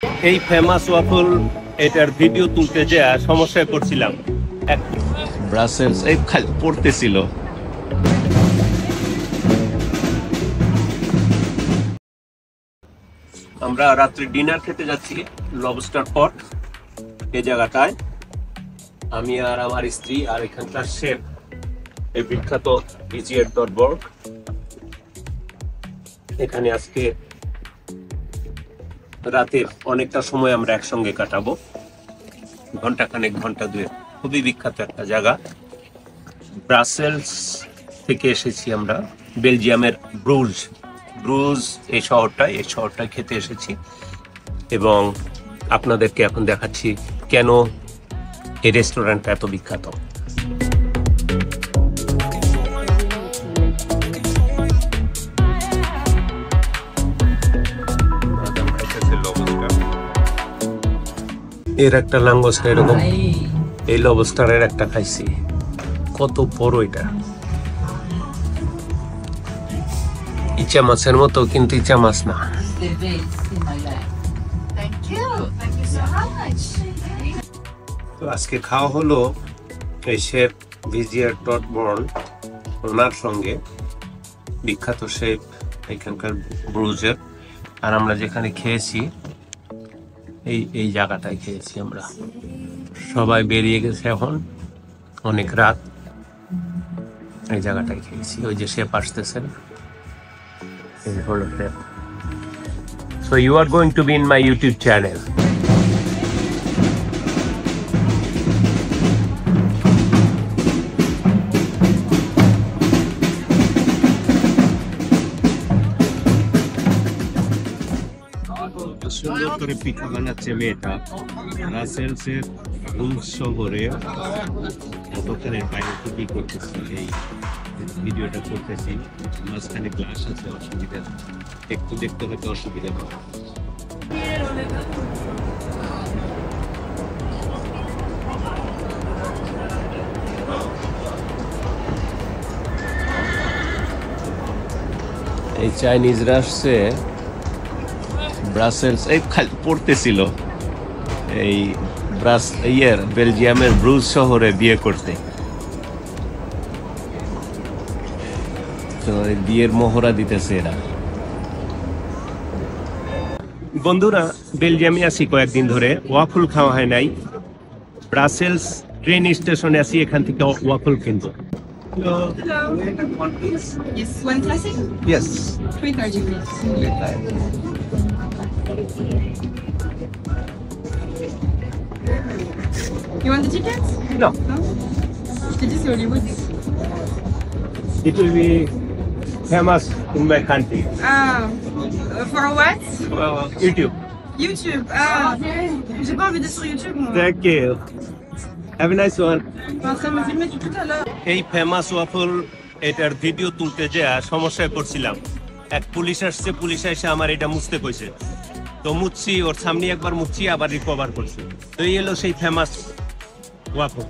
এই famous waffle এটার video তুলতে যা সমস্যায় পড়ছিলাম। এক ব্রাসেলস এই খালি পড়তেছিল। আমরা রাত্রে ডিনার খেতে যাচ্ছি লবস্টার পট এই জায়গাটায়। আমি আর আমার স্ত্রী আর এখানকার শেফ এই বিখ্যাত ভিজিয়েট.বর্গ। এখানে আজকে রাতের অনেকটা সময় আমরা একসঙ্গে কাটাবো, ঘন্টাখানেক ঘন্টা দুয়ে। খুবই বিখ্যাত একটা জায়গা। ব্রাসেলস থেকে এসেছি আমরা, বেলজিয়ামের ব্রুজ এই শহরটায় খেতে এসেছি এবং আপনাদেরকে এখন দেখাচ্ছি কেন এই রেস্টুরেন্টটা এত বিখ্যাত। এর একটা লাঙ্গোস্টা এরকম, এই লবস্টারের একটা খাইছি, কত বড় এটা, ইচা মাছের মতো কিন্তু ইচা মাছ না। তো আজকে খাওয়া হলো এই শেফ ভিজিয়েট.বর্গ ওনার সঙ্গে, বিখ্যাত শেফ এখানকার ব্রুজের। আর আমরা যেখানে খেয়েছি এই জায়গাটায় খেয়েছি আমরা। সবাই বেরিয়ে গেছে এখন, অনেক রাত। এই জায়গাটায় খেয়েছি, ওই যে শেফ আসতেছেন। So you are going to be in my YouTube channel. সুন্দর করে পিঠা বানাচ্ছে মেয়েটা ব্রাসেলসের শহরে। দোকানের বাইরে কি করতেছি, এই ভিডিওটা করতেছি। মাঝখানে গ্লাস আছে, অসুবিধা একটু দেখতে হয়তো অসুবিধা হবে। এই চাইনিজরা আসছে ব্রাসেলস এই খালি পড়তেছিল এই বেলজিয়ামের ব্রুজ শহরে বিয়ে করতে। তো বিয়ের মোহরা দিতেছে এরা। বন্ধুরা, বেলজিয়ামে আছি কয়েকদিন ধরে, ওয়াফল খাওয়া হয় নাই। ব্রাসেলস ট্রেন স্টেশনে আছি, এখান থেকে ওয়াফল কিনবো। Yes, one classic? Yes. 330 please. You want the tickets? No. No? Je t'ai dit c'est Hollywood. It will be famous in my country. For what? YouTube. YouTube. J'ai pas envie d'être sur YouTube moi. Thank you. Have a nice one. T'es en train de me filmer tout à l'heure. এই famous waffle এটার video তুলতে যা সমস্যায় পড়ছিলাম। এক police আসছে, police এসে আমার এটা মুছতে কইছে। তো মুছছি, ওর সামনে একবার মুছছি, আবার রিকভার করছি। তো এই হলো সেই ফেমাস ওয়াফল।